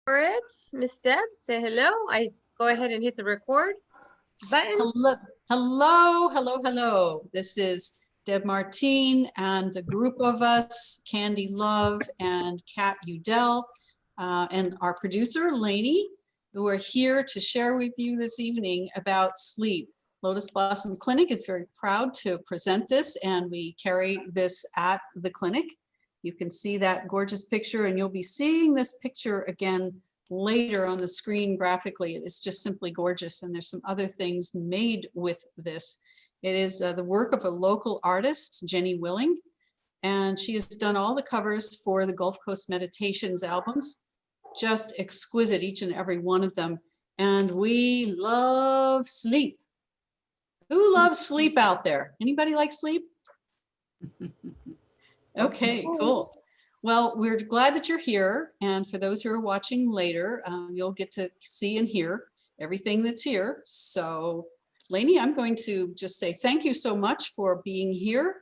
For it, Miss Deb, say hello. I go ahead and hit the record button. Hello, hello. This is Deb Martin and the group of us, Kandy Love and Kat Udell, and our producer, Lainey, who are here to share with you this evening about sleep. Lotus Blossom Clinic is very proud to present this, and we carry this at the clinic. You can see that gorgeous picture, and you'll be seeing this picture again later on the screen graphically. It is just simply gorgeous, and there's some other things made with this. It is the work of a local artist, Jenny Willing, and she has done all the covers for the Gulf Coast Meditations albums. Just exquisite, each and every one of them. And we love sleep. Who loves sleep out there? Anybody like sleep? Okay, cool. Well, we're glad that you're here. And for those who are watching later, you'll get to see and hear everything that's here. So, Lainey, I'm going to just say thank you so much for being here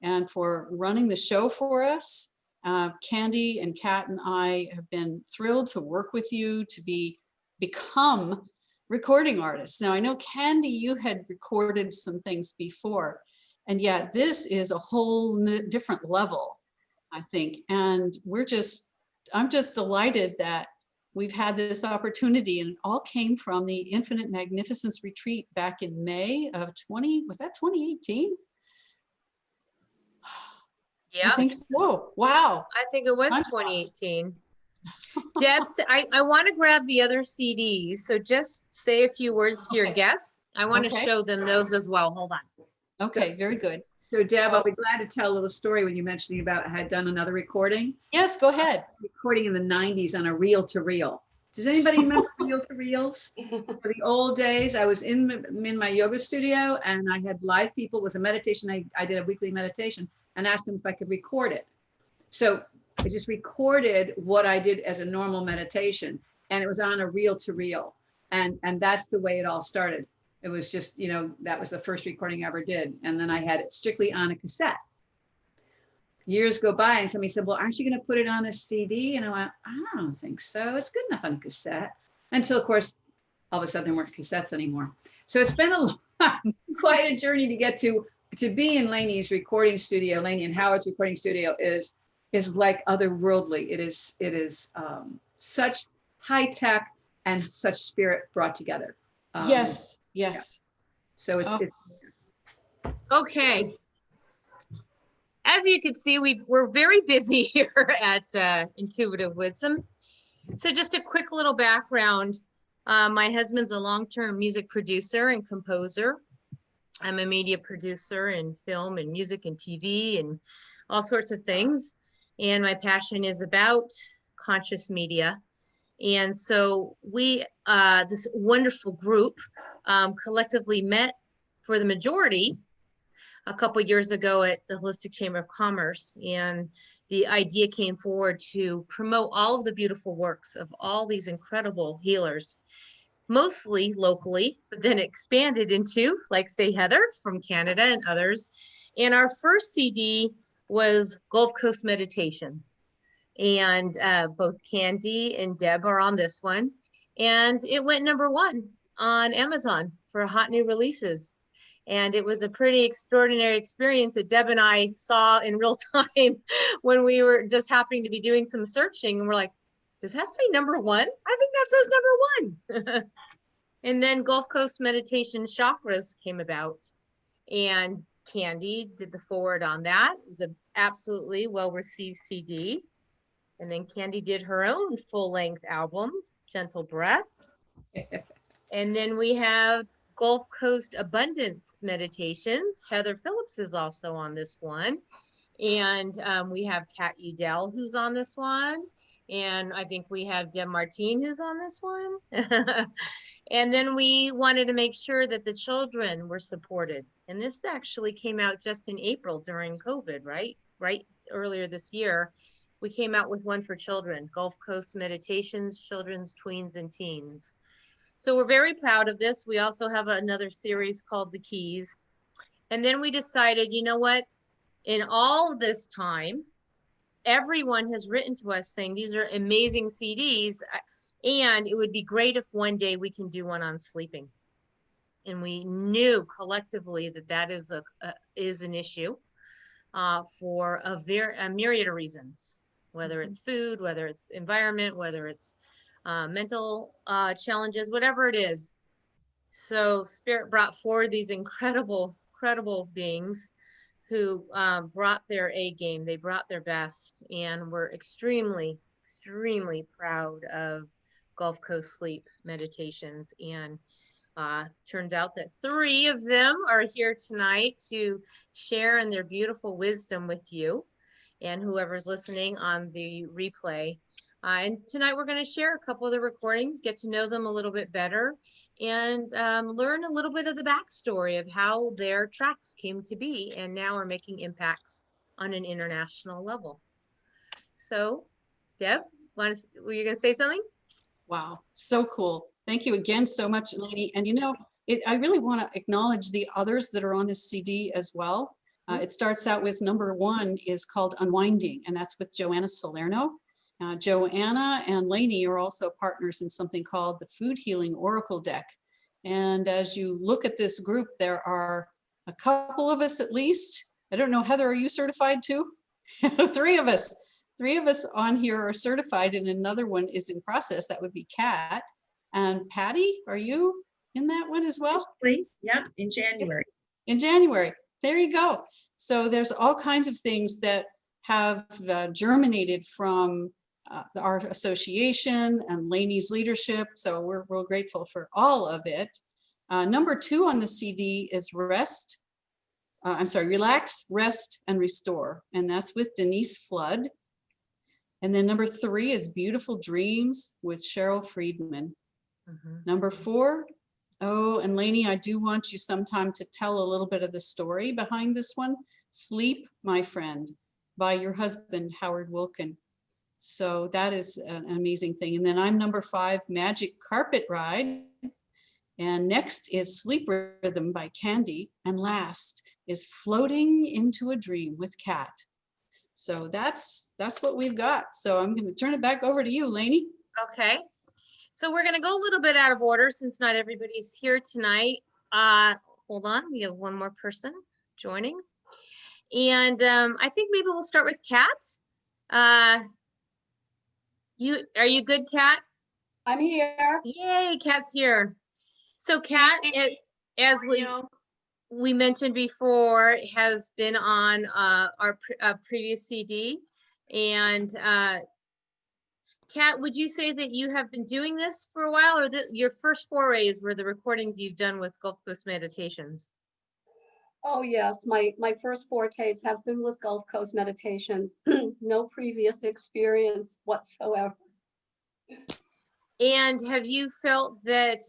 and for running the show for us. Kandy and Kat and I have been thrilled to work with you to become recording artists. Now, I know, Kandy, you had recorded some things before, and yet this is a whole different level, I think. And I'm just delighted that we've had this opportunity, and it all came from the Infinite Magnificence Retreat back in May of 2018? Yeah. I think so. Wow. I think it was 2018. Deb, I want to grab the other CDs. So just say a few words to your guests. I want to show them those as well. Hold on. Okay, very good. So Deb, I'll be glad to tell a little story when you mentioned about I had done another recording. Yes, go ahead. Recording in the 90s on a reel-to-reel. Does anybody remember reel-to-reels? For the old days, I was in my yoga studio and I had live people. It was a meditation. I did a weekly meditation and asked them if I could record it. So I just recorded what I did as a normal meditation, and it was on a reel-to-reel. And that's the way it all started. It was just, that was the first recording I ever did. And then I had it strictly on a cassette. Years go by and somebody said, well, aren't you going to put it on a CD? And I went, I don't think so. It's good enough on a cassette. Until, of course, all of a sudden there weren't cassettes anymore. So it's been quite a journey to get to be in Lainey's recording studio. Lainey and Howard's recording studio is like otherworldly. It is such high tech and such spirit brought together. Yes. Yeah. So it's okay. As you can see, we're very busy here at Intuitive Wisdom. So just a quick little background. My husband's a long-term music producer and composer. I'm a media producer in film and music and TV and all sorts of things. And my passion is about conscious media. And so we, this wonderful group, collectively met for the majority a couple years ago at the Holistic Chamber of Commerce. And the idea came forward to promote all of the beautiful works of all these incredible healers, mostly locally, but then expanded into, like, say, Heather from Canada and others. And our first CD was Gulf Coast Meditations. And both Kandy and Deb are on this one. And it went #1 on Amazon for hot new releases. And it was a pretty extraordinary experience that Deb and I saw in real time when we were just happening to be doing some searching. And we're like, does that say #1? I think that says #1. And then Gulf Coast Meditation Chakras came about. And Kandy did the forward on that. It was an absolutely well-received CD. And then Kandy did her own full-length album, Gentle Breath. And then we have Gulf Coast Abundance Meditations. Heather Phillips is also on this one. And we have Kat Udell, who's on this one. And I think we have Deb Martin, who's on this one. And then we wanted to make sure that the children were supported. And this actually came out just in April during COVID, right? Right earlier this year. We came out with one for children, Gulf Coast Meditations, Children's, Tweens, and Teens. So we're very proud of this. We also have another series called The Keys. And then we decided, you know what? In all this time, everyone has written to us saying these are amazing CDs, and it would be great if one day we can do one on sleeping. And we knew collectively that that is an issue for a myriad of reasons, whether it's food, whether it's environment, whether it's mental challenges, whatever it is. So Spirit brought forward these incredible beings who brought their A game. They brought their best, and we're extremely proud of Gulf Coast Sleep Meditations. And turns out that 3 of them are here tonight to share in their beautiful wisdom with you and whoever's listening on the replay. And tonight we're going to share a couple of the recordings, get to know them a little bit better, and learn a little bit of the backstory of how their tracks came to be and now are making impacts on an international level. So, Deb, were you going to say something? Wow, so cool. Thank you again so much, Lady. And I really want to acknowledge the others that are on this CD as well. It starts out with number 1 is called Unwinding, and that's with Joanna Salerno. Joanna and Lainey are also partners in something called the Food Healing Oracle Deck. And as you look at this group, there are a couple of us at least. I don't know, Heather, are you certified too? 3 of us. 3 of us on here are certified, and another one is in process. That would be Kat. And Patty, are you in that one as well? Yeah, in January. In January. There you go. So there's all kinds of things that have germinated from our association and Lainey's leadership. So we're real grateful for all of it. Number 2 on the CD is Relax, Rest, and Restore. And that's with Denise Flood. And then number 3 is Beautiful Dreams with Cheryl Friedman. Number 4, and Lainey, I do want you sometime to tell a little bit of the story behind this one. Sleep, My Friend, by your husband, Howard Wilkin. So that is an amazing thing. And then I'm number 5, Magic Carpet Ride. And next is Sleep Rhythm by Kandy. And last is Floating into a Dream with Kat. So that's what we've got. So I'm going to turn it back over to you, Lainey. Okay. So we're going to go a little bit out of order since not everybody's here tonight. Hold on. We have one more person joining. And I think maybe we'll start with Kat. Are you good, Kat? I'm here. Yay, Kat's here. So Kat, as we mentioned before, has been on our previous CD. And Kat, would you say that you have been doing this for a while, or that your first forays were the recordings you've done with Gulf Coast Meditations? Oh yes, my first fortes have been with Gulf Coast Meditations. No previous experience whatsoever. And have you felt that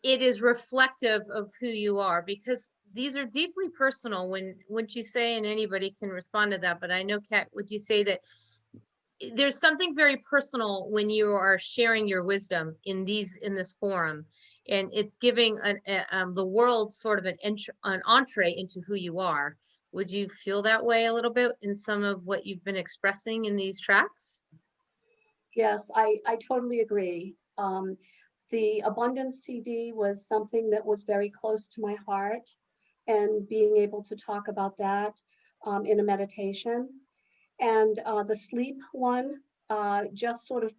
it is reflective of who you are? Because these are deeply personal. Wouldn't you say, and anybody can respond to that, but I know, Kat, would you say that there's something very personal when you are sharing your wisdom in this forum, and it's giving the world sort of an entree into who you are? Would you feel that way a little bit in some of what you've been expressing in these tracks? Yes, I totally agree. The Abundance CD was something that was very close to my heart, and being able to talk about that in a meditation. And the sleep one just sort of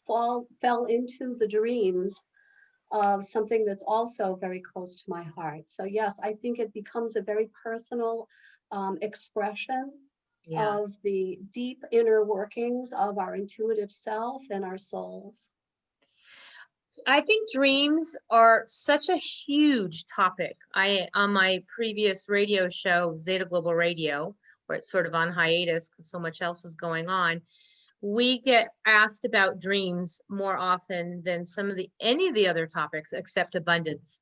fell into the dreams of something that's also very close to my heart. So yes, I think it becomes a very personal expression of the deep inner workings of our intuitive self and our souls. I think dreams are such a huge topic. On my previous radio show, Zeta Global Radio, where it's sort of on hiatus because so much else is going on, we get asked about dreams more often than any of the other topics except abundance.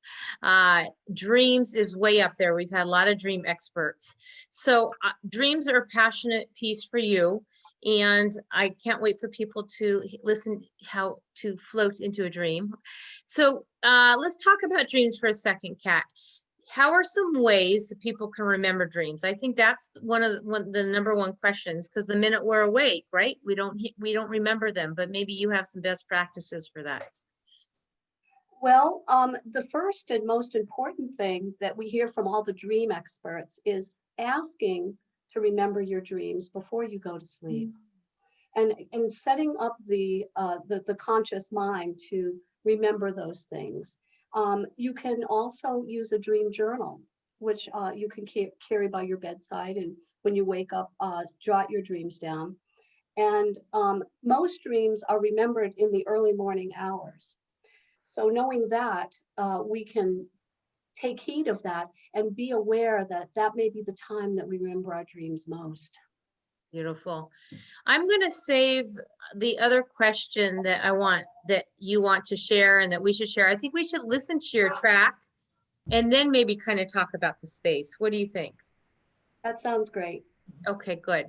Dreams is way up there. We've had a lot of dream experts. So dreams are a passionate piece for you. And I can't wait for people to listen how to float into a dream. So let's talk about dreams for a second, Kat. how are some ways that people can remember dreams? I think that's one of the number one questions, because the minute we're awake, right, we don't remember them, but maybe you have some best practices for that. Well, the first and most important thing that we hear from all the dream experts is asking to remember your dreams before you go to sleep, and setting up the conscious mind to remember those things. You can also use a dream journal, which you can carry by your bedside, and when you wake up, jot your dreams down. And most dreams are remembered in the early morning hours. So knowing that, we can take heed of that and be aware that that may be the time that we remember our dreams most. Beautiful. I'm going to save the other question that you want to share and that we should share. I think we should listen to your track and then maybe kind of talk about the space. What do you think? That sounds great. Okay, good.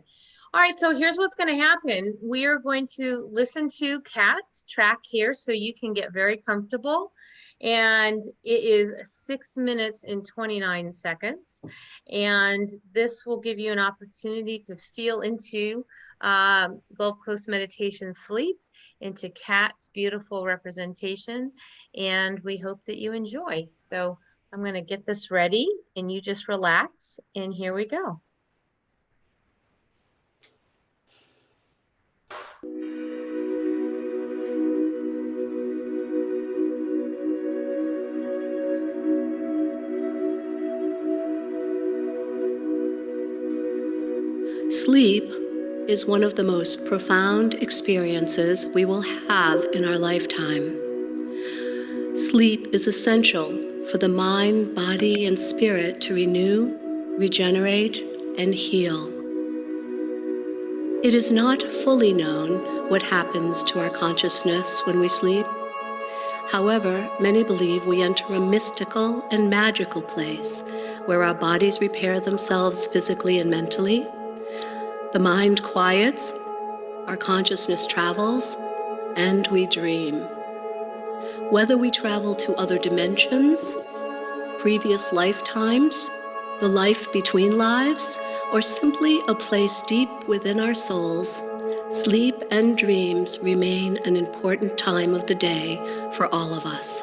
All right, so here's what's going to happen. We are going to listen to Kat's track here so you can get very comfortable. And it is 6 minutes and 29 seconds. And this will give you an opportunity to feel into Gulf Coast meditation sleep, into Kat's beautiful representation. And we hope that you enjoy. So I'm going to get this ready and you just relax. And here we go. Sleep is one of the most profound experiences we will have in our lifetime. Sleep is essential for the mind, body, and spirit to renew, regenerate, and heal. It is not fully known what happens to our consciousness when we sleep. However, many believe we enter a mystical and magical place where our bodies repair themselves physically and mentally. The mind quiets, our consciousness travels, and we dream. Whether we travel to other dimensions, previous lifetimes, the life between lives, or simply a place deep within our souls, sleep and dreams remain an important time of the day for all of us.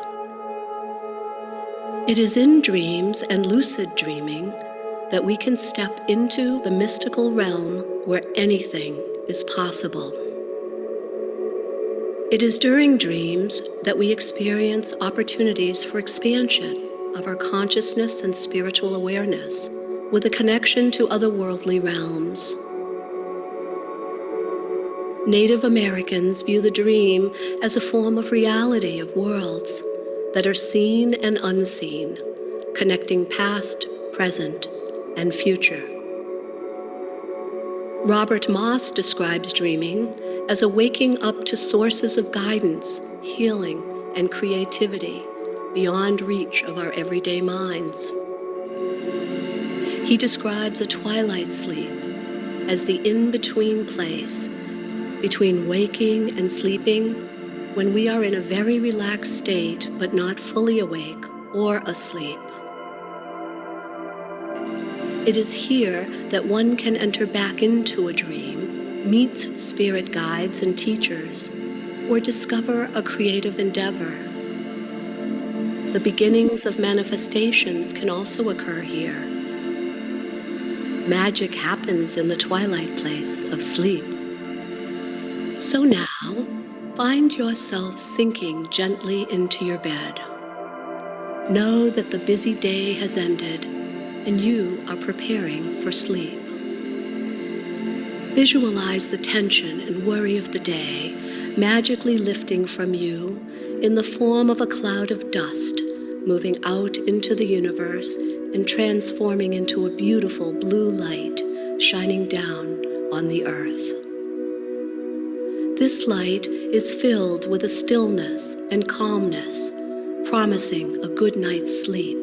It is in dreams and lucid dreaming that we can step into the mystical realm where anything is possible. It is during dreams that we experience opportunities for expansion of our consciousness and spiritual awareness, with a connection to otherworldly realms. Native Americans view the dream as a form of reality of worlds that are seen and unseen, connecting past, present, and future. Robert Moss describes dreaming as a waking up to sources of guidance, healing, and creativity beyond reach of our everyday minds. He describes a twilight sleep as the in-between place between waking and sleeping, when we are in a very relaxed state but not fully awake or asleep. It is here that one can enter back into a dream, meet spirit guides and teachers, or discover a creative endeavor. The beginnings of manifestations can also occur here. Magic happens in the twilight place of sleep. So now, find yourself sinking gently into your bed. Know that the busy day has ended and you are preparing for sleep. Visualize the tension and worry of the day magically lifting from you in the form of a cloud of dust, moving out into the universe and transforming into a beautiful blue light shining down on the earth. This light is filled with a stillness and calmness, promising a good night's sleep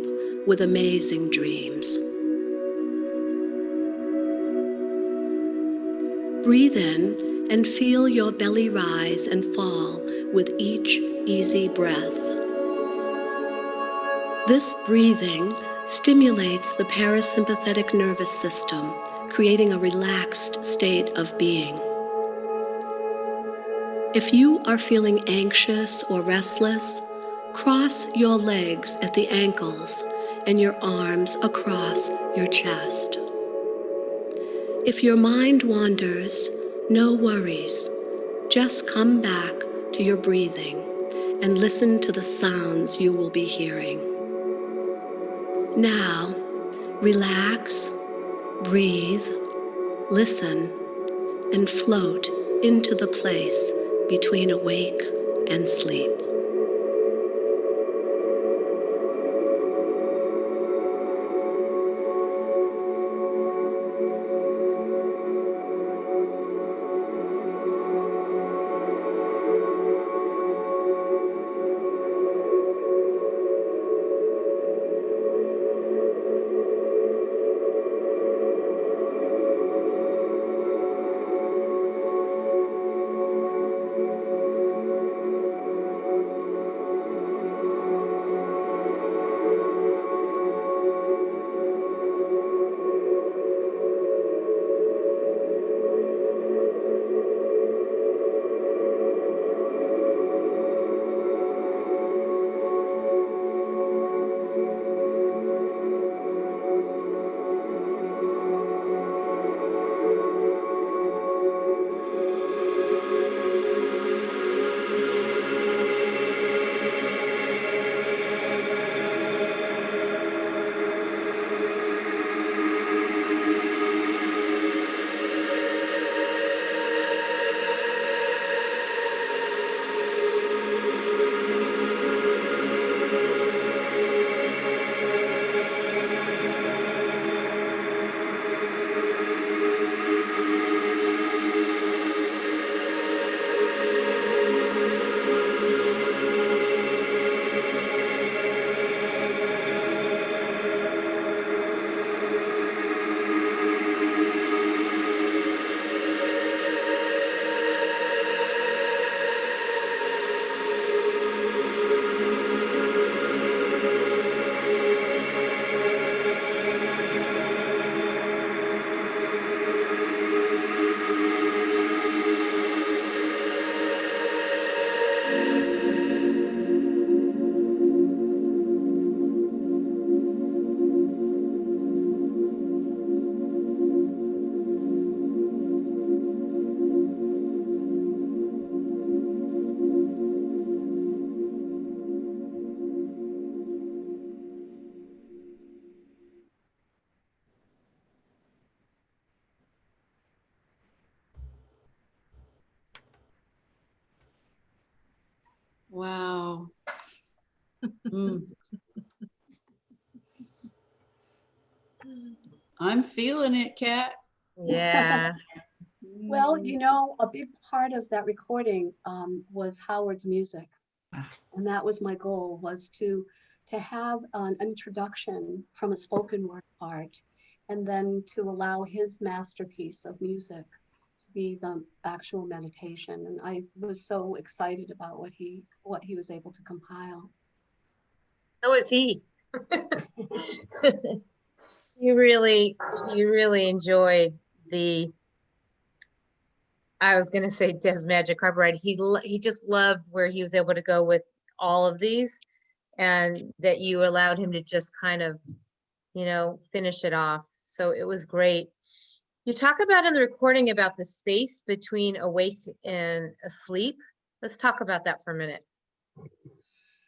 with amazing dreams. Breathe in and feel your belly rise and fall with each easy breath. This breathing stimulates the parasympathetic nervous system, creating a relaxed state of being. If you are feeling anxious or restless, cross your legs at the ankles and your arms across your chest. If your mind wanders, no worries. Just come back to your breathing and listen to the sounds you will be hearing. Now, relax, breathe, listen, and float into the place between awake and sleep. Wow. Mm. I'm feeling it, Kat. Yeah. Well, you know, a big part of that recording was Howard's music. And that was my goal, was to have an introduction from a spoken word part, and then to allow his masterpiece of music to be the actual meditation. And I was so excited about what he was able to compile. So is he. You really enjoyed the, I was going to say Deb's Magic Carpet Ride. He just loved where he was able to go with all of these, and that you allowed him to just kind of, you know, finish it off. So it was great. You talk about in the recording about the space between awake and asleep. Let's talk about that for a minute.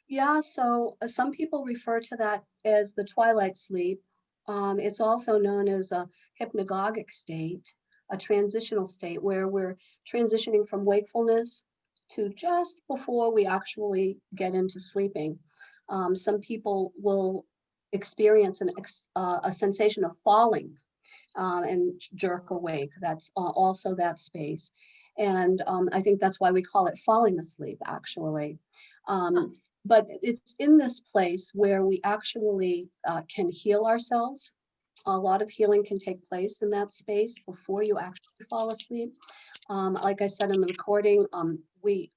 Yeah, so some people refer to that as the twilight sleep. It's also known as a hypnagogic state, a transitional state where we're transitioning from wakefulness to just before we actually get into sleeping. Some people will experience a sensation of falling and jerk awake. That's also that space. And I think that's why we call it falling asleep, actually. But it's in this place where we actually can heal ourselves. A lot of healing can take place in that space before you actually fall asleep. Like I said in the recording,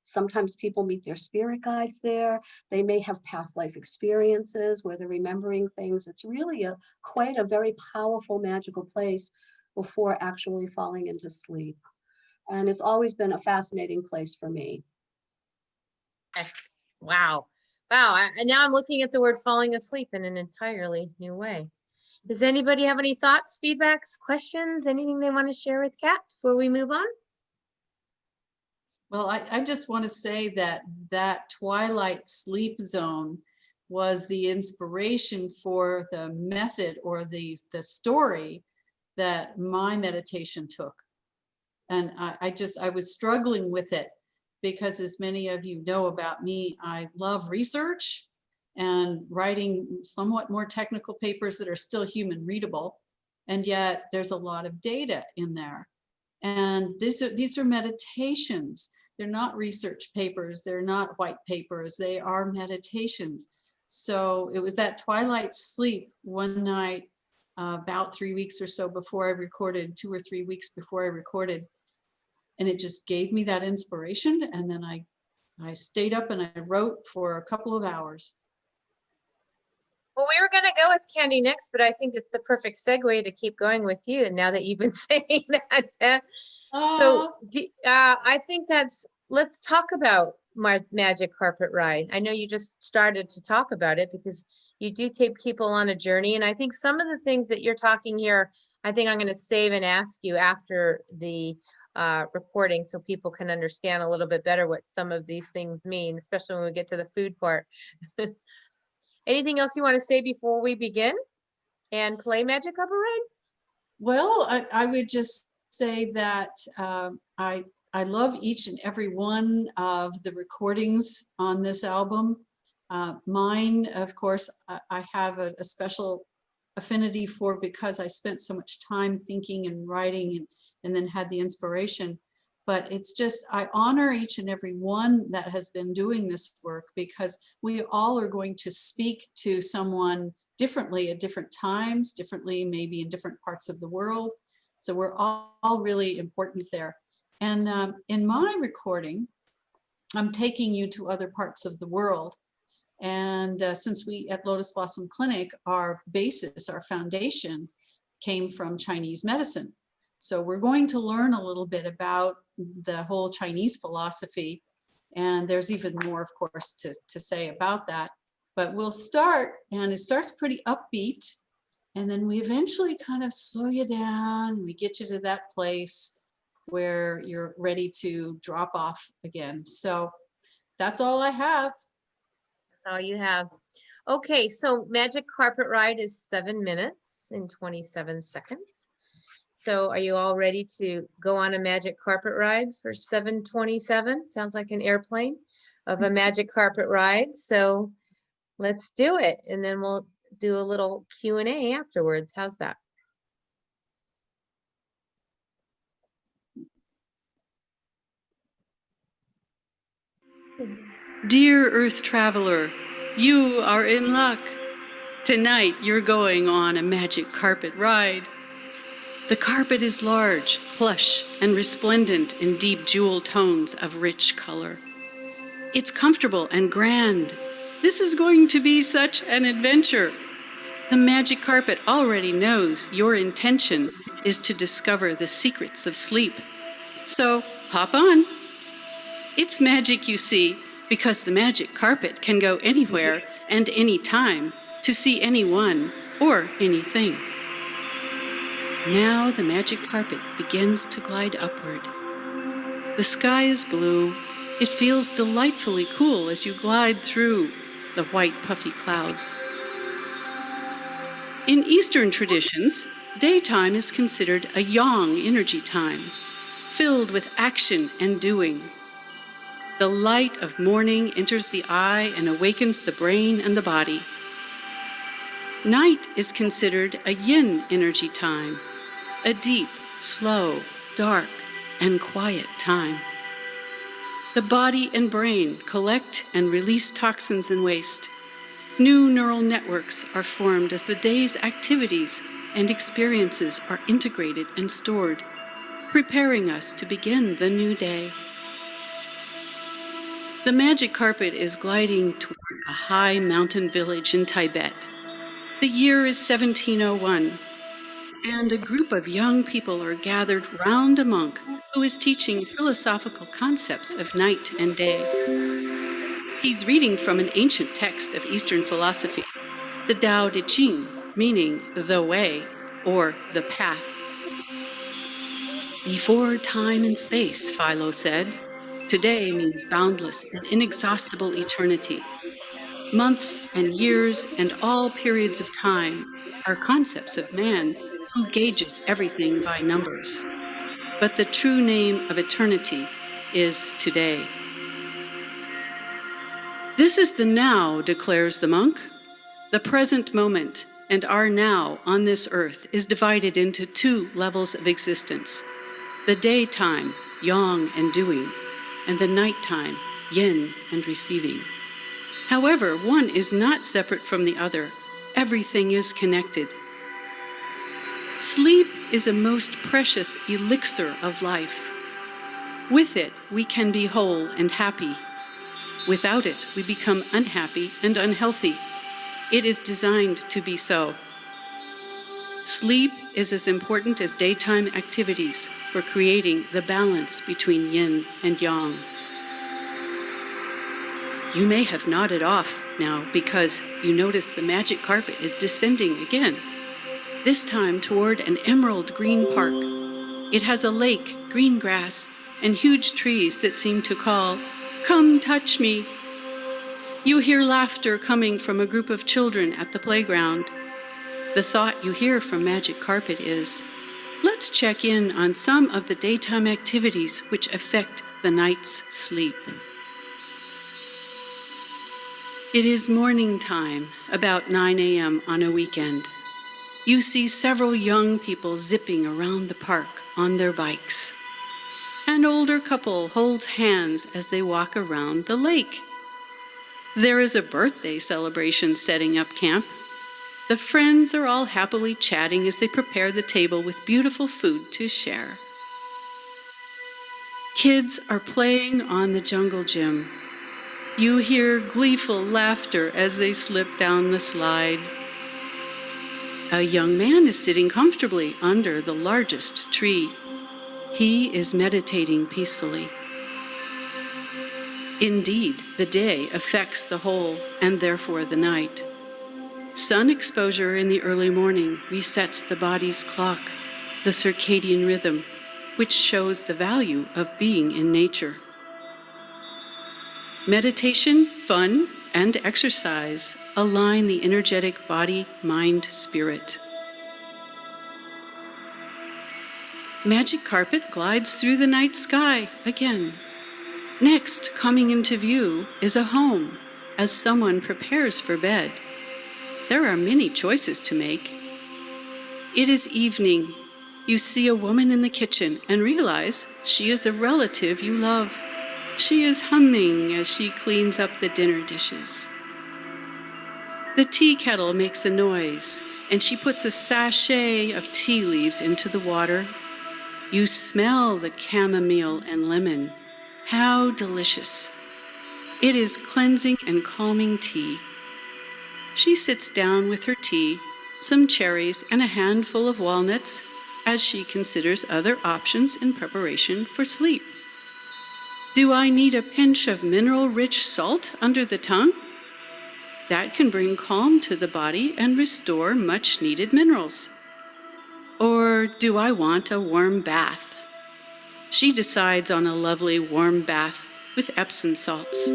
sometimes people meet their spirit guides there. They may have past life experiences where they're remembering things. It's really quite a very powerful, magical place before actually falling into sleep. And it's always been a fascinating place for me. Wow. Wow. And now I'm looking at the word falling asleep in an entirely new way. Does anybody have any thoughts, feedbacks, questions, anything they want to share with Kat before we move on? Well, I just want to say that that twilight sleep zone was the inspiration for the method or the story that my meditation took. And I was struggling with it because, as many of you know about me, I love research and writing somewhat more technical papers that are still human readable. And yet there's a lot of data in there. And these are meditations. They're not research papers. They're not white papers. They are meditations. So it was that twilight sleep one night, about 3 weeks or so before I recorded, 2 or 3 weeks before I recorded. And it just gave me that inspiration. And then I stayed up and I wrote for a couple of hours. Well, we were going to go with Kandy next, but I think it's the perfect segue to keep going with you. And now that you've been saying that, so I think let's talk about my magic carpet ride. I know you just started to talk about it because you do take people on a journey. And I think some of the things that you're talking here, I think I'm going to save and ask you after the recording so people can understand a little bit better what some of these things mean, especially when we get to the food part. Anything else you want to say before we begin and play Magic Carpet Ride? Well, I would just say that I love each and every one of the recordings on this album. Mine, of course, I have a special affinity for because I spent so much time thinking and writing and then had the inspiration. But it's just, I honor each and every one that has been doing this work because we all are going to speak to someone differently at different times, differently maybe in different parts of the world. So we're all really important there. And in my recording, I'm taking you to other parts of the world. And since we at Lotus Blossom Clinic, our basis, our foundation came from Chinese medicine. So we're going to learn a little bit about the whole Chinese philosophy. And there's even more, of course, to say about that. But we'll start, and it starts pretty upbeat. And then we eventually kind of slow you down. And we get you to that place where you're ready to drop off again. So that's all I have. That's all you have. Okay, so Magic Carpet Ride is 7 minutes and 27 seconds. So are you all ready to go on a magic carpet ride for 7:27? Sounds like an airplane of a magic carpet ride. So let's do it. And then we'll do a little Q&A afterwards. How's that? Dear Earth traveler, you are in luck. Tonight you're going on a magic carpet ride. The carpet is large, plush, and resplendent in deep jewel tones of rich color. It's comfortable and grand. This is going to be such an adventure. The magic carpet already knows your intention is to discover the secrets of sleep. So hop on. It's magic, you see, because the magic carpet can go anywhere and anytime to see anyone or anything. Now the magic carpet begins to glide upward. The sky is blue. It feels delightfully cool as you glide through the white puffy clouds. In Eastern traditions, daytime is considered a yang energy time, filled with action and doing. The light of morning enters the eye and awakens the brain and the body. Night is considered a yin energy time, a deep, slow, dark, and quiet time. The body and brain collect and release toxins and waste. New neural networks are formed as the day's activities and experiences are integrated and stored, preparing us to begin the new day. The magic carpet is gliding toward a high mountain village in Tibet. The year is 1701, and a group of young people are gathered round a monk who is teaching philosophical concepts of night and day. He's reading from an ancient text of Eastern philosophy, the Tao Te Ching, meaning the way or the path. Before time and space, Philo said, today means boundless and inexhaustible eternity. Months and years and all periods of time are concepts of man who gauges everything by numbers. But the true name of eternity is today. This is the now, declares the monk. The present moment and our now on this earth is divided into two levels of existence: the daytime, yang and doing, and the nighttime, yin and receiving. However, one is not separate from the other. Everything is connected. Sleep is a most precious elixir of life. With it, we can be whole and happy. Without it, we become unhappy and unhealthy. It is designed to be so. Sleep is as important as daytime activities for creating the balance between yin and yang. You may have nodded off now because you notice the magic carpet is descending again, this time toward an emerald green park. It has a lake, green grass, and huge trees that seem to call, "Come touch me." You hear laughter coming from a group of children at the playground. The thought you hear from Magic Carpet is, let's check in on some of the daytime activities which affect the night's sleep. It is morning time, about 9 a.m. on a weekend. You see several young people zipping around the park on their bikes. An older couple holds hands as they walk around the lake. There is a birthday celebration setting up camp. The friends are all happily chatting as they prepare the table with beautiful food to share. Kids are playing on the jungle gym. You hear gleeful laughter as they slip down the slide. A young man is sitting comfortably under the largest tree. He is meditating peacefully. Indeed, the day affects the whole and therefore the night. Sun exposure in the early morning resets the body's clock, the circadian rhythm, which shows the value of being in nature. Meditation, fun, and exercise align the energetic body, mind, spirit. Magic Carpet glides through the night sky again. Next, coming into view is a home as someone prepares for bed. There are many choices to make. It is evening. You see a woman in the kitchen and realize she is a relative you love. She is humming as she cleans up the dinner dishes. The tea kettle makes a noise, and she puts a sachet of tea leaves into the water. You smell the chamomile and lemon. How delicious. It is cleansing and calming tea. She sits down with her tea, some cherries, and a handful of walnuts as she considers other options in preparation for sleep. Do I need a pinch of mineral-rich salt under the tongue? That can bring calm to the body and restore much-needed minerals. Or do I want a warm bath? She decides on a lovely warm bath with Epsom salts.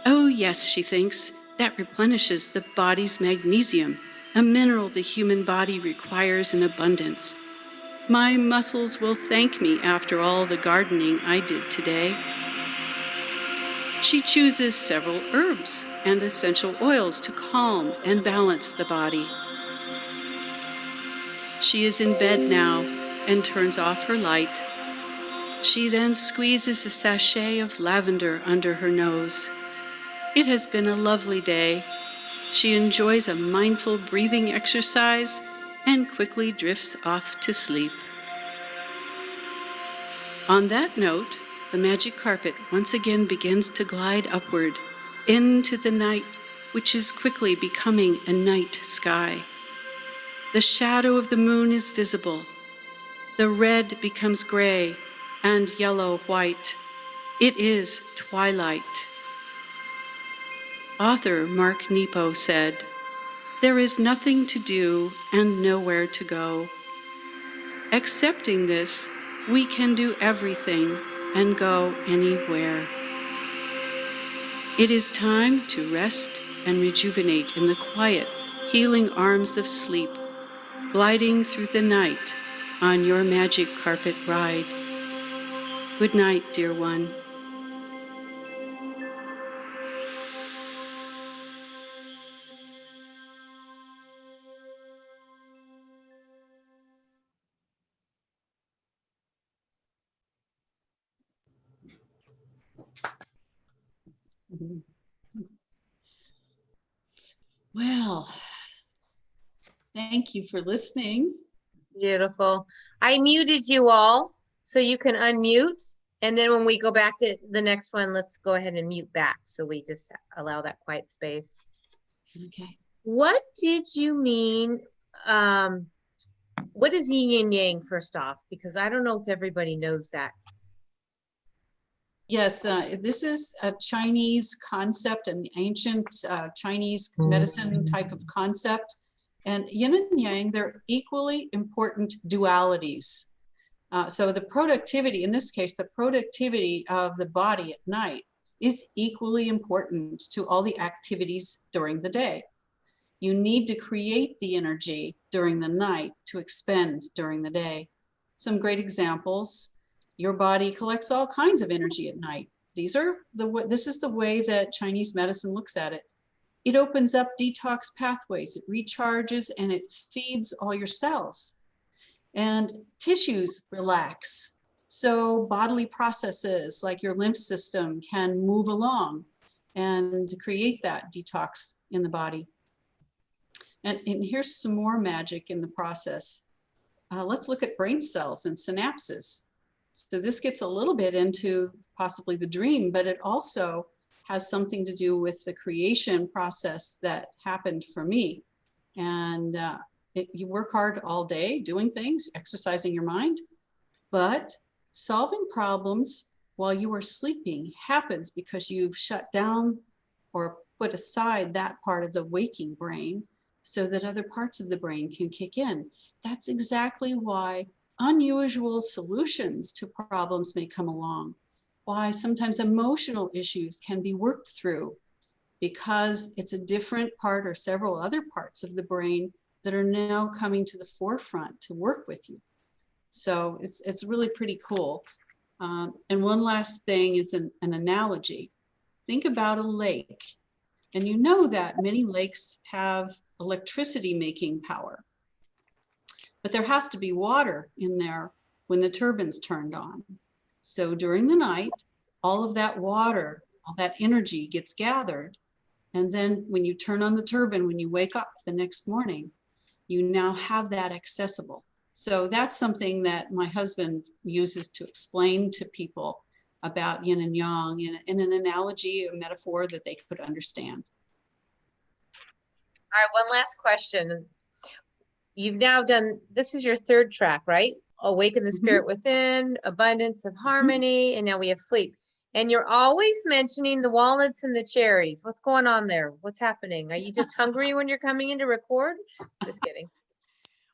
Oh yes, she thinks, that replenishes the body's magnesium, a mineral the human body requires in abundance. My muscles will thank me after all the gardening I did today. She chooses several herbs and essential oils to calm and balance the body. She is in bed now and turns off her light. She then squeezes a sachet of lavender under her nose. It has been a lovely day. She enjoys a mindful breathing exercise and quickly drifts off to sleep. On that note, the magic carpet once again begins to glide upward into the night, which is quickly becoming a night sky. The shadow of the moon is visible. The red becomes gray and yellow-white. It is twilight. Author Mark Nepo said, "There is nothing to do and nowhere to go. Accepting this, we can do everything and go anywhere." It is time to rest and rejuvenate in the quiet, healing arms of sleep, gliding through the night on your magic carpet ride. Good night, dear one. Well, thank you for listening. Beautiful. I muted you all, so you can unmute. And then when we go back to the next one, let's go ahead and mute back. So we just allow that quiet space. Okay. What did you mean? What is yin and yang, first off? Because I don't know if everybody knows that. Yes, this is a Chinese concept, an ancient Chinese medicine type of concept. And yin and yang, they're equally important dualities. So the productivity, in this case, the productivity of the body at night is equally important to all the activities during the day. You need to create the energy during the night to expend during the day. Some great examples. Your body collects all kinds of energy at night. This is the way that Chinese medicine looks at it. It opens up detox pathways, it recharges, and it feeds all your cells. And tissues relax. So bodily processes like your lymph system can move along and create that detox in the body. And here's some more magic in the process. Let's look at brain cells and synapses. So this gets a little bit into possibly the dream, but it also has something to do with the creation process that happened for me. And you work hard all day doing things, exercising your mind, but solving problems while you are sleeping happens because you've shut down or put aside that part of the waking brain so that other parts of the brain can kick in. That's exactly why unusual solutions to problems may come along, why sometimes emotional issues can be worked through, because it's a different part or several other parts of the brain that are now coming to the forefront to work with you. So it's really pretty cool. And one last thing is an analogy. Think about a lake. And you know that many lakes have electricity making power. But there has to be water in there when the turbine's turned on. So during the night, all of that water, all that energy gets gathered. And then when you turn on the turbine, when you wake up the next morning, you now have that accessible. So that's something that my husband uses to explain to people about yin and yang in an analogy, a metaphor that they could understand. All right, one last question. You've now done, this is your third track, right? Awaken the spirit within, abundance of harmony, and now we have sleep. And you're always mentioning the walnuts and the cherries. What's going on there? What's happening? Are you just hungry when you're coming in to record? Just kidding.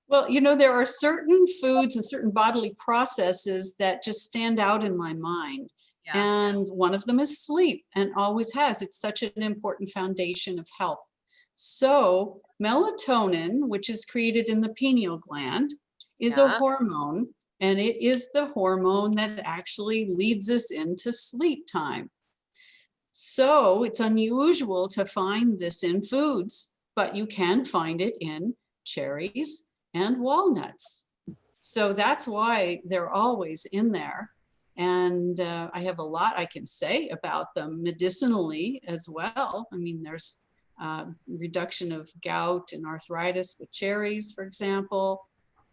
Well, you know, there are certain foods and certain bodily processes that just stand out in my mind. Yeah. And one of them is sleep, and always has. It's such an important foundation of health. So melatonin, which is created in the pineal gland, is a hormone, and it is the hormone that actually leads us into sleep time. So it's unusual to find this in foods, but you can find it in cherries and walnuts. So that's why they're always in there. And I have a lot I can say about them medicinally as well. I mean, there's reduction of gout and arthritis with cherries, for example,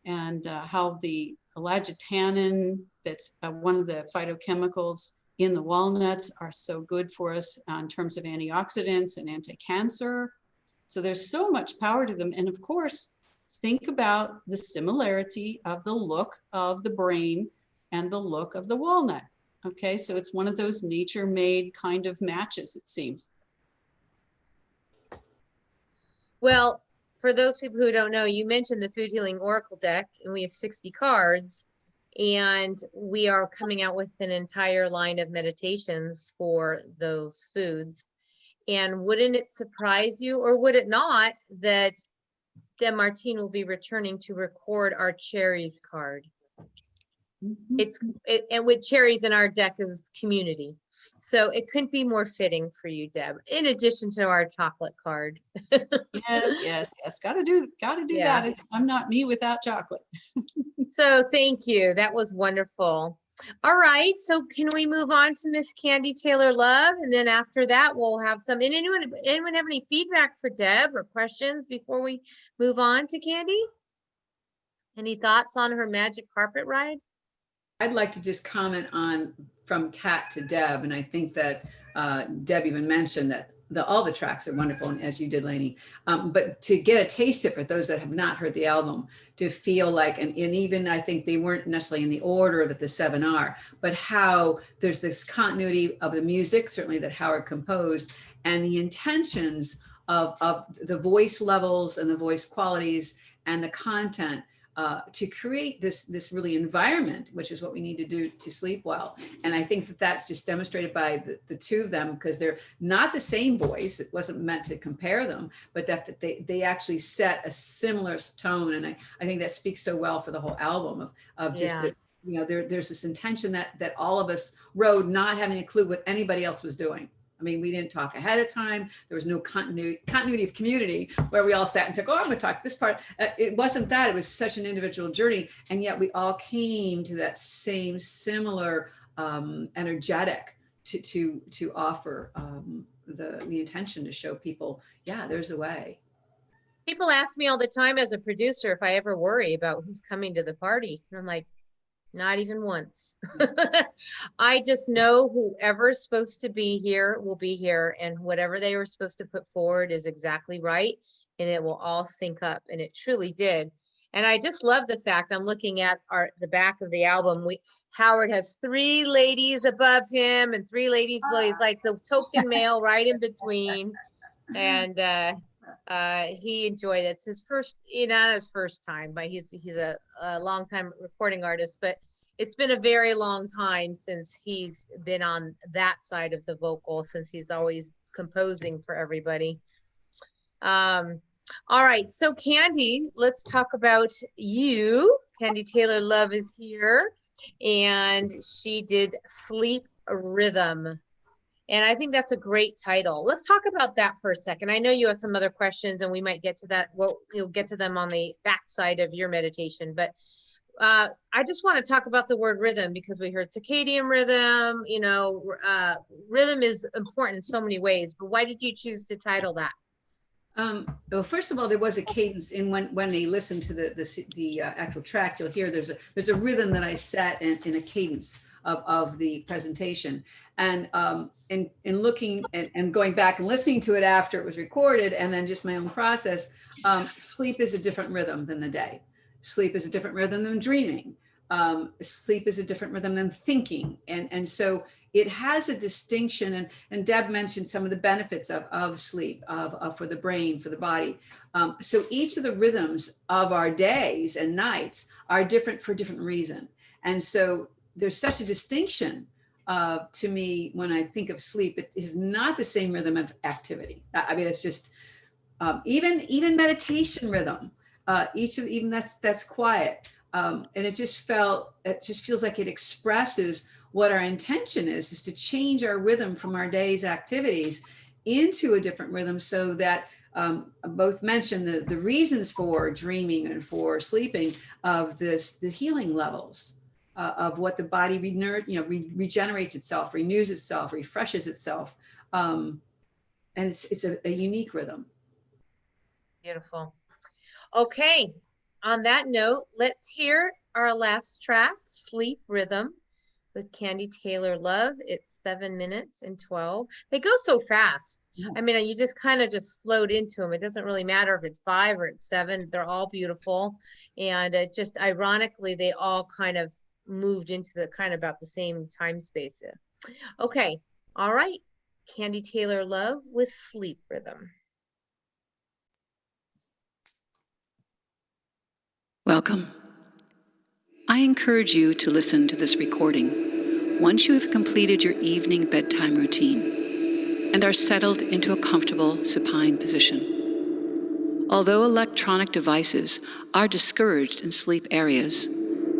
and how the elagitanin, that's one of the phytochemicals in the walnuts, are so good for us in terms of antioxidants and anti-cancer. So there's so much power to them. And of course, think about the similarity of the look of the brain and the look of the walnut. Okay, so it's one of those nature-made kind of matches, it seems. Well, for those people who don't know, you mentioned the Food Healing Oracle deck, and we have 60 cards, and we are coming out with an entire line of meditations for those foods. And wouldn't it surprise you, or would it not, that Deb Martin will be returning to record our cherries card? And with cherries in our deck is community. So it couldn't be more fitting for you, Deb, in addition to our chocolate card. Yes. Gotta do Yeah. that. I'm not me without chocolate. So thank you. That was wonderful. All right. So can we move on to Miss Kandy Taylor Love? And then after that, we'll have some, and anyone have any feedback for Deb or questions before we move on to Kandy? Any thoughts on her magic carpet ride? I'd like to just comment on from Kat to Deb, and I think that Deb even mentioned that all the tracks are wonderful, and as you did, Lainey. But to get a taste of it, for those that have not heard the album, to feel like, and even I think they weren't necessarily in the order that the 7 are, but how there's this continuity of the music, certainly that Howard composed, and the intentions of the voice levels and the voice qualities and the content. To create this really environment, which is what we need to do to sleep well. And I think that that's just demonstrated by the two of them, because they're not the same voice. It wasn't meant to compare them, but that they actually set a similar tone. And I think that speaks so well for the whole album of just Yeah. that, you know, there's this intention that all of us rode, not having a clue what anybody else was doing. I mean, we didn't talk ahead of time. There was no continuity of community where we all sat and took, oh, I'm going to talk this part. It wasn't that. It was such an individual journey. And yet we all came to that same similar energetic to offer the intention to show people, yeah, there's a way. People ask me all the time as a producer if I ever worry about who's coming to the party. And I'm like, not even once. I just know whoever's supposed to be here will be here, and whatever they were supposed to put forward is exactly right, and it will all sync up, and it truly did. And I just love the fact, I'm looking at the back of the album. Howard has 3 ladies above him and 3 ladies below. He's like the token male right in between. And he enjoyed it. It's his first, not his first time, but he's a long time recording artist, but it's been a very long time since he's been on that side of the vocal, since he's always composing for everybody. All right, so Kandy, let's talk about you. Kandy Taylor Love is here, and she did Sleep Rhythm. And I think that's a great title. Let's talk about that for a second. I know you have some other questions, and we might get to that. Well, you'll get to them on the backside of your meditation. But I just want to talk about the word rhythm, because we heard circadian rhythm. You know, rhythm is important in so many ways. But why did you choose to title that? Well, first of all, there was a cadence in when they listen to the actual track, you'll hear there's a rhythm that I set in a cadence of the presentation. And in looking and going back and listening to it after it was recorded, and then just my own process, sleep is a different rhythm than the day. Sleep is a different rhythm than dreaming. Sleep is a different rhythm than thinking. And so it has a distinction, and Deb mentioned some of the benefits of sleep, for the brain, for the body. So each of the rhythms of our days and nights are different for different reason. And so there's such a distinction to me when I think of sleep. It is not the same rhythm of activity. I mean, it's just even meditation rhythm. Even that's quiet. And it just feels like it expresses what our intention is to change our rhythm from our day's activities into a different rhythm, so that both mentioned the reasons for dreaming and for sleeping, of the healing levels of what the body regenerates itself, renews itself, refreshes itself. And And it's a unique rhythm. Beautiful. Okay, on that note, let's hear our last track, Sleep Rhythm, with Kandy Taylor Love. It's 7 minutes and 12. They go so fast. Yeah. I mean, you just kind of just float into them. It doesn't really matter if it's 5 or it's 7. They're all beautiful. And just ironically, they all kind of moved into the kind of about the same time space. Okay, all right. Kandy Taylor Love with Sleep Rhythm. Welcome. I encourage you to listen to this recording once you have completed your evening bedtime routine and are settled into a comfortable supine position. Although electronic devices are discouraged in sleep areas,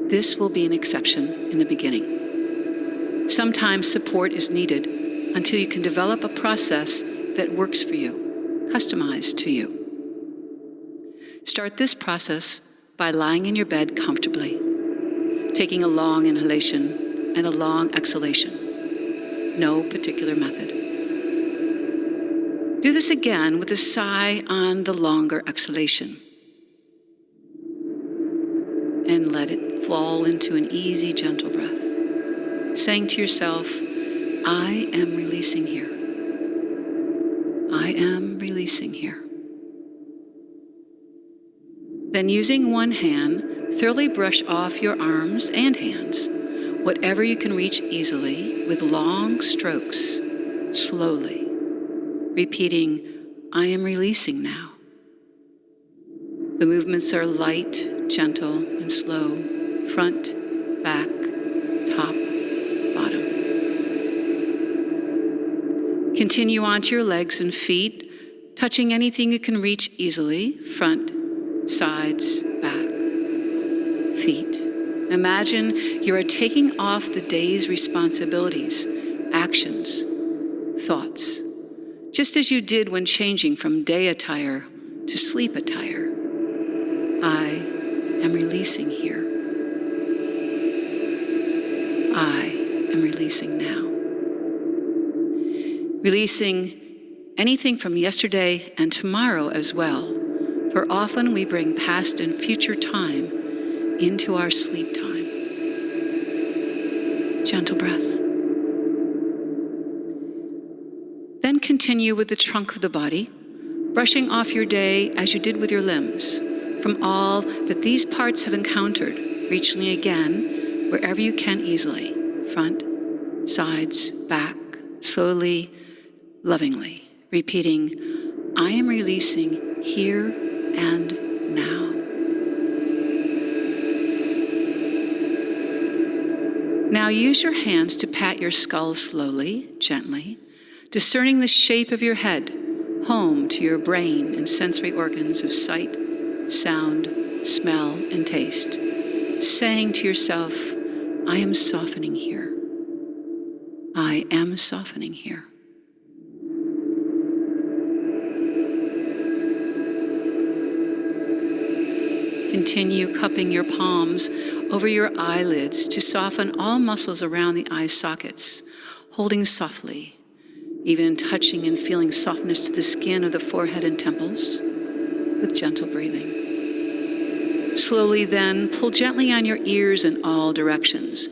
this will be an exception in the beginning. Sometimes support is needed until you can develop a process that works for you, customized to you. Start this process by lying in your bed comfortably, taking a long inhalation and a long exhalation. No particular method. Do this again with a sigh on the longer exhalation. And let it fall into an easy, gentle breath, saying to yourself, I am releasing here. I am releasing here. Then using one hand, thoroughly brush off your arms and hands, whatever you can reach easily, with long strokes, slowly, repeating, I am releasing now. The movements are light, gentle, and slow, front, back, top, bottom. Continue onto your legs and feet, touching anything you can reach easily, front, sides, back, feet. Imagine you are taking off the day's responsibilities, actions, thoughts, just as you did when changing from day attire to sleep attire. I am releasing here. I am releasing now. Releasing anything from yesterday and tomorrow as well. For often we bring past and future time into our sleep time. Gentle breath. Then continue with the trunk of the body, brushing off your day as you did with your limbs, from all that these parts have encountered, reaching again wherever you can easily, front, sides, back, slowly, lovingly, repeating, I am releasing here and now. Now use your hands to pat your skull slowly, gently, discerning the shape of your head, home to your brain and sensory organs of sight, sound, smell, and taste, saying to yourself, I am softening here. I am softening here. Continue cupping your palms over your eyelids to soften all muscles around the eye sockets, holding softly, even touching and feeling softness to the skin of the forehead and temples with gentle breathing. Slowly then, pull gently on your ears in all directions.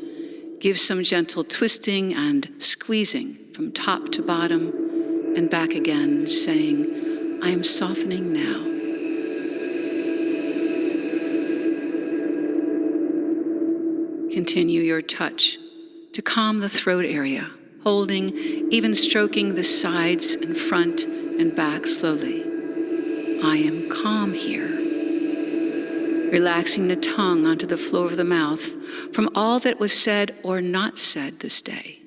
Give some gentle twisting and squeezing from top to bottom and back again, saying, I am softening now. Continue your touch to calm the throat area, holding, even stroking the sides and front and back slowly. I am calm here. Relaxing the tongue onto the floor of the mouth from all that was said or not said this day.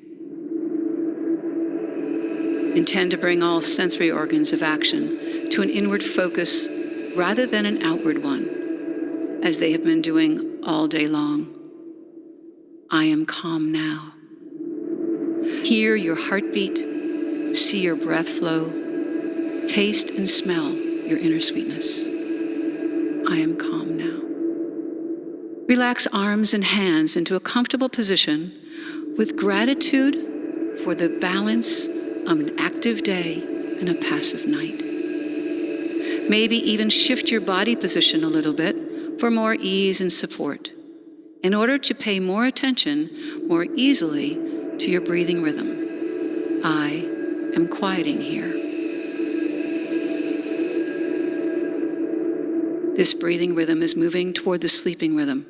Intend to bring all sensory organs of action to an inward focus rather than an outward one, as they have been doing all day long. I am calm now. Hear your heartbeat, see your breath flow, taste and smell your inner sweetness. I am calm now. Relax arms and hands into a comfortable position with gratitude for the balance of an active day and a passive night. Maybe even shift your body position a little bit for more ease and support, in order to pay more attention more easily to your breathing rhythm. I am quieting here. This breathing rhythm is moving toward the sleeping rhythm,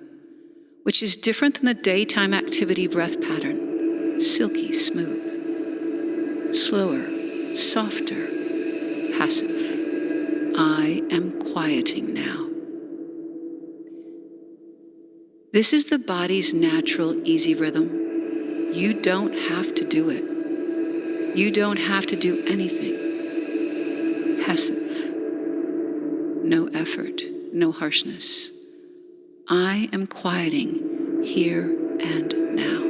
which is different than the daytime activity breath pattern. Silky smooth, slower, softer, passive. I am quieting now. This is the body's natural, easy rhythm. You don't have to do it. You don't have to do anything. Passive. No effort, no harshness. I am quieting here and now.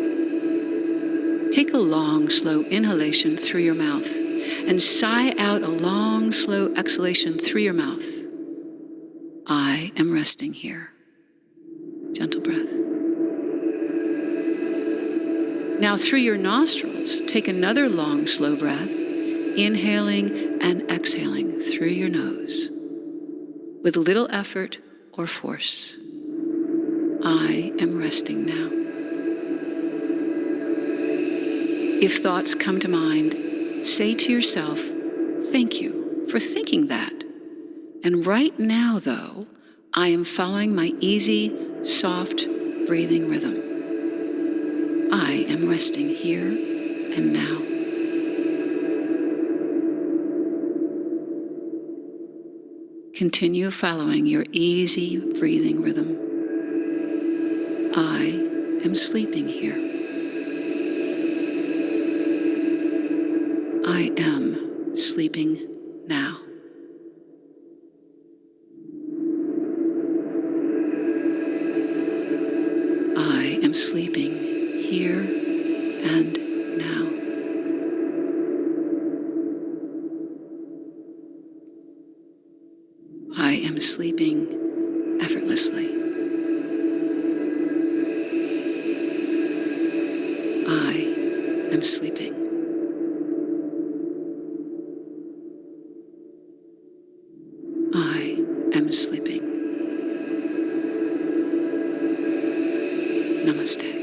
Take a long, slow inhalation through your mouth and sigh out a long, slow exhalation through your mouth. I am resting here. Gentle breath. Now through your nostrils, take another long, slow breath, inhaling and exhaling through your nose with little effort or force. I am resting now. If thoughts come to mind, say to yourself, thank you for thinking that. And right now, though, I am following my easy, soft breathing rhythm. I am resting here and now. Continue following your easy breathing rhythm. I am sleeping here. I am sleeping now. I am sleeping here and now. I am sleeping effortlessly. I am sleeping. I am sleeping. Namaste.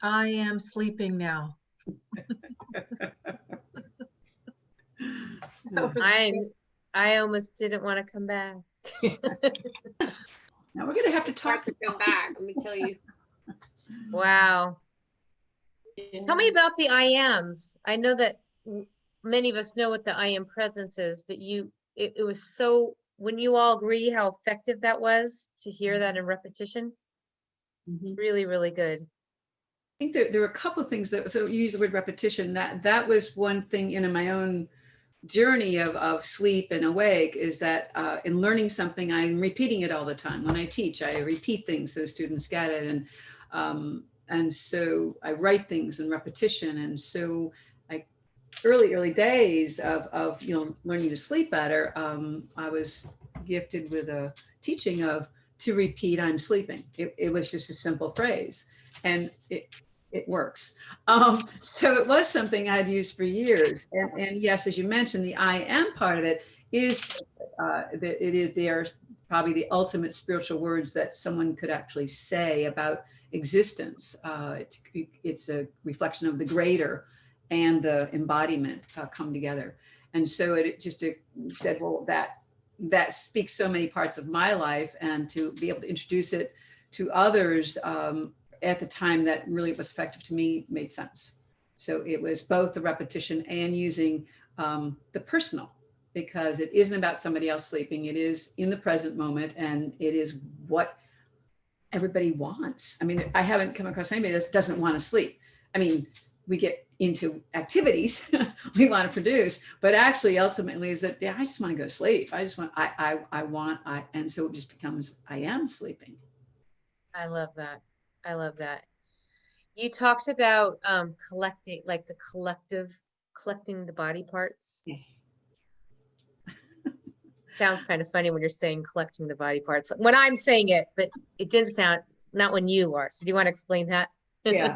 I am sleeping now. That was I almost didn't want to come back. Now we're going to have to Hard talk. to come back, let me tell you. Wow. Tell me about the I ams. I know that many of us know what the I am presence is, but it was so, when you all agree how effective that was to hear that in repetition, really, really good. I think there were a couple of things that, so you use the word repetition, that was one thing in my own journey of sleep and awake, is that in learning something, I'm repeating it all the time. When I teach, I repeat things so students get it. And so I write things in repetition. And so early days of learning to sleep better, I was gifted with a teaching of to repeat, I'm sleeping. It was just a simple phrase. And it works. So it was something I'd used for years. And yes, as you mentioned, the I am part of it is, they are probably the ultimate spiritual words that someone could actually say about existence. It's a reflection of the greater and the embodiment come together. And so it just said, well, that speaks so many parts of my life, and to be able to introduce it to others at the time that really was effective to me made sense. So it was both the repetition and using the personal, because it isn't about somebody else sleeping. It is in the present moment, and it is what everybody wants. I mean, I haven't come across anybody that doesn't want to sleep. I mean, we get into activities we want to produce, but actually ultimately is that, yeah, I just want to go to sleep. I just want, and so it just becomes, I am sleeping. I love that. I love that. You talked about collecting, like the collective collecting the body parts. Yeah. Sounds kind of funny when you're saying collecting the body parts. When I'm saying it, but it didn't sound, not when you are. So do you want to explain that? Yeah.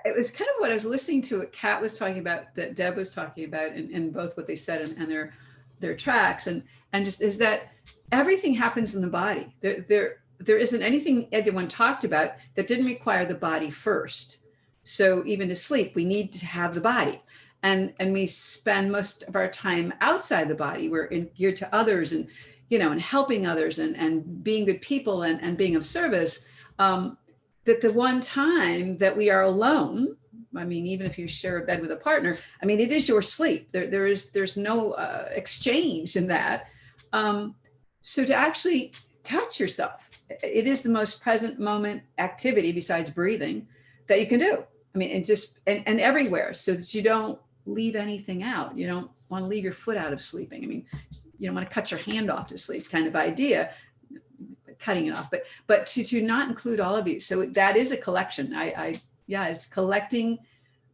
It was kind of what I was listening to, what Kat was talking about, that Deb was talking about, and both what they said and their tracks, and just is that everything happens in the body. There isn't anything anyone talked about that didn't require the body first. So even to sleep, we need to have the body. And we spend most of our time outside the body. We're geared to others, and and helping others, and being good people, and being of service. That the one time that we are alone, I mean, even if you share a bed with a partner, I mean, it is your sleep. There's no exchange in that. So to actually touch yourself, it is the most present moment activity besides breathing that you can do. I mean, and everywhere, so that you don't leave anything out. You don't want to leave your foot out of sleeping. I mean, you don't want to cut your hand off to sleep kind of idea, cutting it off, but to not include all of you. So that is a collection. Yeah, it's collecting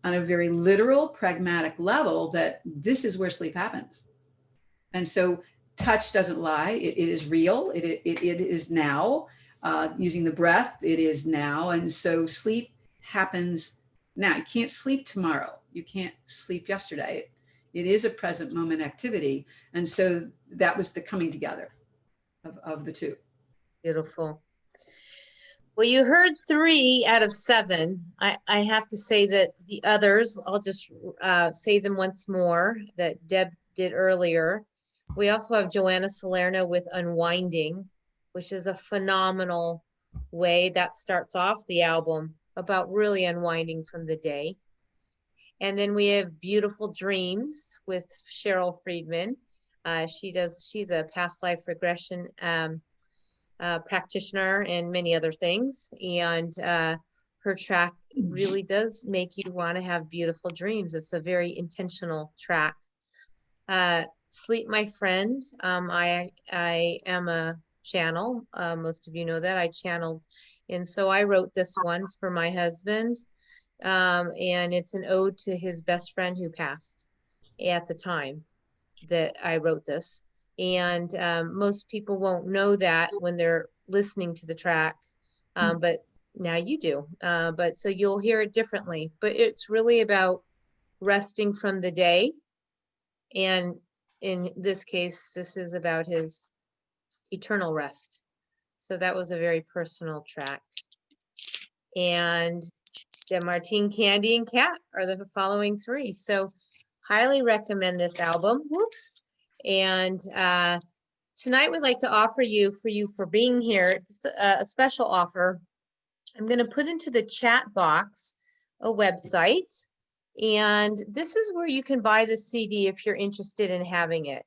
on a very literal, pragmatic level, that this is where sleep happens. And so touch doesn't lie. It is real. It is now. Using the breath, it is now. And so sleep happens now. You can't sleep tomorrow. You can't sleep yesterday. It is a present moment activity. And so that was the coming together of the two. Beautiful. Well, you heard 3 out of 7. I have to say that the others, I'll just say them once more, that Deb did earlier. We also have Joanna Salerno with Unwinding, which is a phenomenal way that starts off the album, about really unwinding from the day. And then we have Beautiful Dreams with Cheryl Friedman. She's a past life regression practitioner and many other things. And her track really does make you want to have beautiful dreams. It's a very intentional track. Sleep, My Friend. I am a channel. Most of you know that I channeled. And so I wrote this one for my husband. And it's an ode to his best friend who passed at the time that I wrote this. And most people won't know that when they're listening to the track, but now you do. But so you'll hear it differently. But it's really about resting from the day. And in this case, this is about his eternal rest. So that was a very personal track. And Deb Martin, Kandy, and Kat are the following 3. So highly recommend this album. Whoops. And tonight we'd like to offer you for being here, just a special offer. I'm going to put into the chat box a website, and this is where you can buy the CD if you're interested in having it.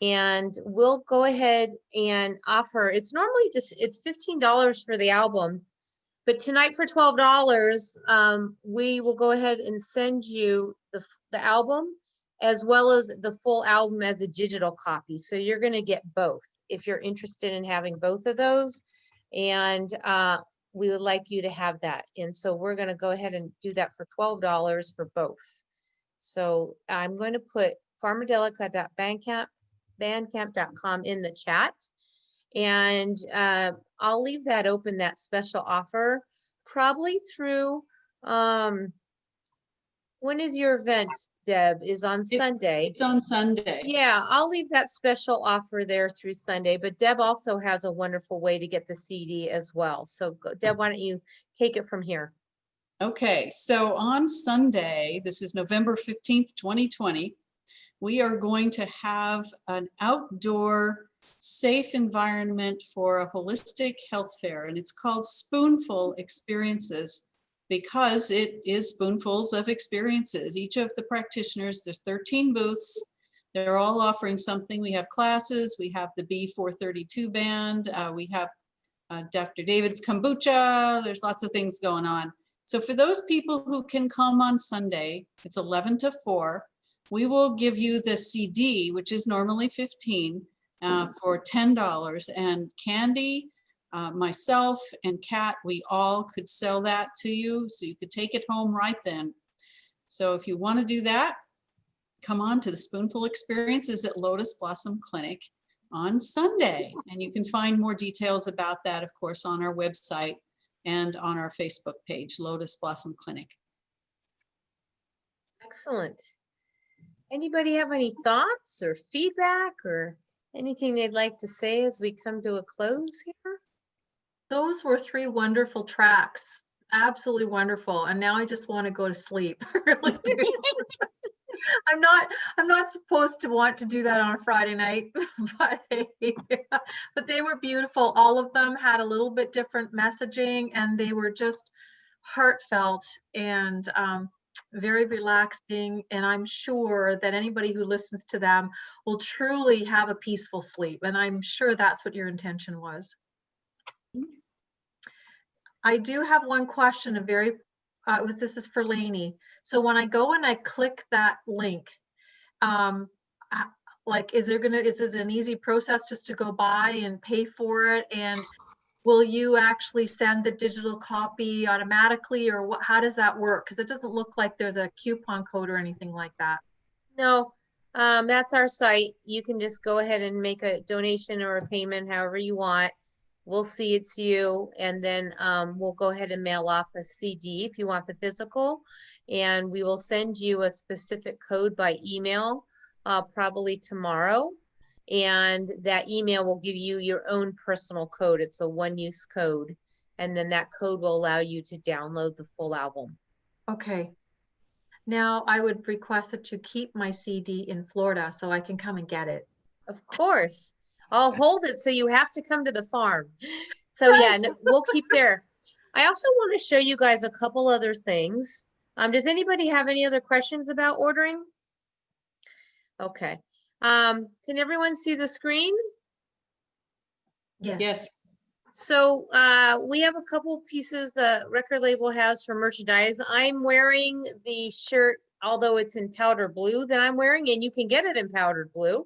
And we'll go ahead and offer, it's normally it's $15 for the album, but tonight for $12, we will go ahead and send you the album as well as the full album as a digital copy. So you're going to get both if you're interested in having both of those. And we would like you to have that. And so we're going to go ahead and do that for $12 for both. So I'm going to put farmadelica.bandcamp.com in the chat. And I'll leave that open, that special offer, probably through, when is your event, Deb? Is on Sunday. It's on Sunday. Yeah, I'll leave that special offer there through Sunday, but Deb also has a wonderful way to get the CD as well. So Deb, why don't you take it from here? Okay, so on Sunday, this is November 15th, 2020, we are going to have an outdoor safe environment for a holistic health fair, and it's called Spoonful Experiences because it is spoonfuls of experiences. Each of the practitioners, there's 13 booths. They're all offering something. We have classes, we have the B432 band, we have Dr. David's kombucha. There's lots of things going on. So for those people who can come on Sunday, it's 11 to 4. We will give you the CD, which is normally $15, for $10. And Kandy, myself, and Kat, we all could sell that to you, so you could take it home right then. So if you want to do that, come on to the Spoonful Experiences at Lotus Blossom Clinic on Sunday. And you can find more details about that, of course, on our website and on our Facebook page, Lotus Blossom Clinic. Excellent. Anybody have any thoughts or feedback or anything they'd like to say as we come to a close here? Those were 3 wonderful tracks. Absolutely wonderful. And now I just want to go to sleep. I really do. I'm not supposed to want to do that on a Friday night, but but they were beautiful. All of them had a little bit different messaging, and they were just heartfelt and very relaxing. And I'm sure that anybody who listens to them will truly have a peaceful sleep. And I'm sure that's what your intention was. I do have one question, this is for Lainey. So when I go and I click that link, like, is it an easy process just to go by and pay for it? And will you actually send the digital copy automatically, or what, how does that work? Because it doesn't look like there's a coupon code or anything like that. No, that's our site. You can just go ahead and make a donation or a payment, however you want. We'll see it's you, and then we'll go ahead and mail off a CD if you want the physical, and we will send you a specific code by email probably tomorrow, and that email will give you your own personal code. It's a one-use code, and then that code will allow you to download the full album. Okay. Now I would request that you keep my CD in Florida so I can come and get it. Of course. I'll hold it so you have to come to the farm. So yeah, no, we'll keep there. I also want to show you guys a couple other things. Does anybody have any other questions about ordering? Okay. Can everyone see the screen? Yes. Yes. So we have a couple pieces the record label has for merchandise. I'm wearing the shirt, although it's in powder blue that I'm wearing, and you can get it in powdered blue.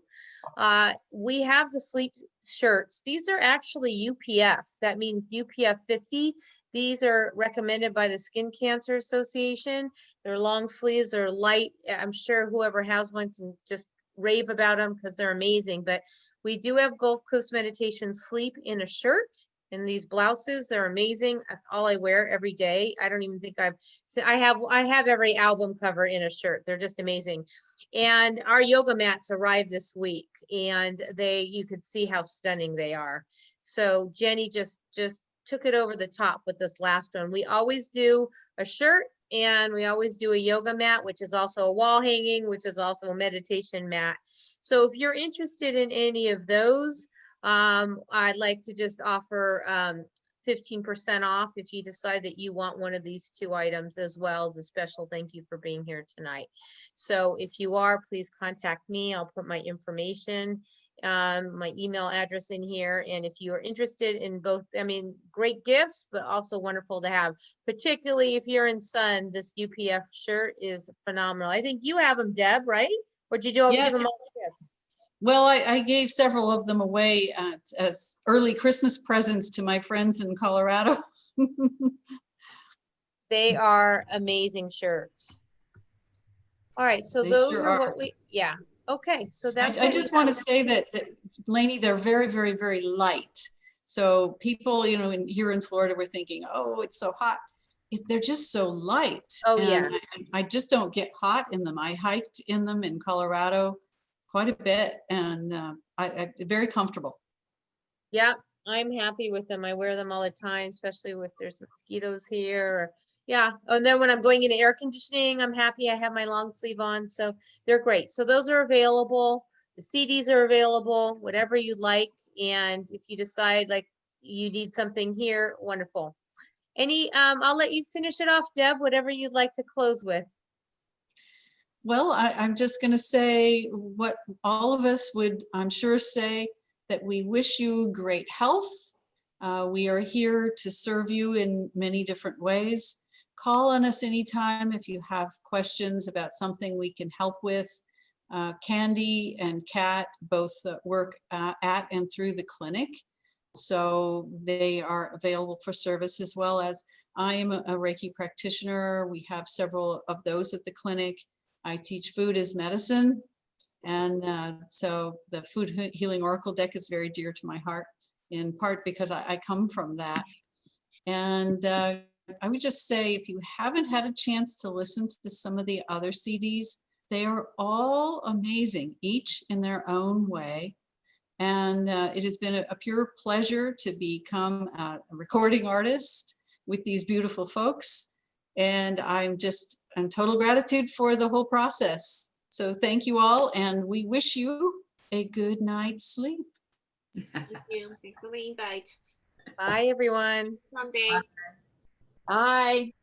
We have the sleep shirts. These are actually UPF. That means UPF 50. These are recommended by the Skin Cancer Association. They're long sleeves, they're light. I'm sure whoever has one can just rave about them because they're amazing. But we do have Gulf Coast Meditation Sleep in a shirt. And these blouses, they're amazing. That's all I wear every day. I don't even think I have every album cover in a shirt. They're just amazing. And our yoga mats arrived this week, and you could see how stunning they are. So Jenny just took it over the top with this last one. We always do a shirt, and we always do a yoga mat, which is also a wall hanging, which is also a meditation mat. So if you're interested in any of those, I'd like to just offer 15% off if you decide that you want one of these 2 items, as well as a special thank you for being here tonight. So if you are, please contact me. I'll put my information, my email address in here. And if you are interested in both, I mean, great gifts, but also wonderful to have, particularly if you're in sun, this UPF shirt is phenomenal. I think you have them, Deb, right? Or did you all give them all gifts? Well, I gave several of them away as early Christmas presents to my friends in Colorado. They are amazing shirts. All right, so They those sure are are. what we, yeah. Okay, so that's I just want to say that Lainey, they're very, very, very light. So people, here in Florida, were thinking, oh, it's so hot. They're just so light. Oh, and yeah. I just don't get hot in them. I hiked in them in Colorado quite a bit, and I very comfortable. Yeah, I'm happy with them. I wear them all the time, especially if there's mosquitoes here. Or, yeah, and then when I'm going into air conditioning, I'm happy I have my long sleeve on. So they're great. So those are available. The CDs are available, whatever you like. And if you decide like you need something here, wonderful. I'll let you finish it off, Deb, whatever you'd like to close with. Well, I'm just going to say what all of us would, I'm sure, say, that we wish you great health. We are here to serve you in many different ways. Call on us anytime if you have questions about something we can help with. Kandy and Kat both work at and through the clinic, so they are available for service, as well as I am a Reiki practitioner. We have several of those at the clinic. I teach food as medicine. And so the food healing oracle deck is very dear to my heart, in part because I come from that. And I would just say, if you haven't had a chance to listen to some of the other CDs, they are all amazing, each in their own way. And it has been a pure pleasure to become a recording artist with these beautiful folks. And I'm total gratitude for the whole process. So thank you all, and we wish you a good night's sleep. Thank you. Thanks for the invite. Bye, everyone. Someday. Bye.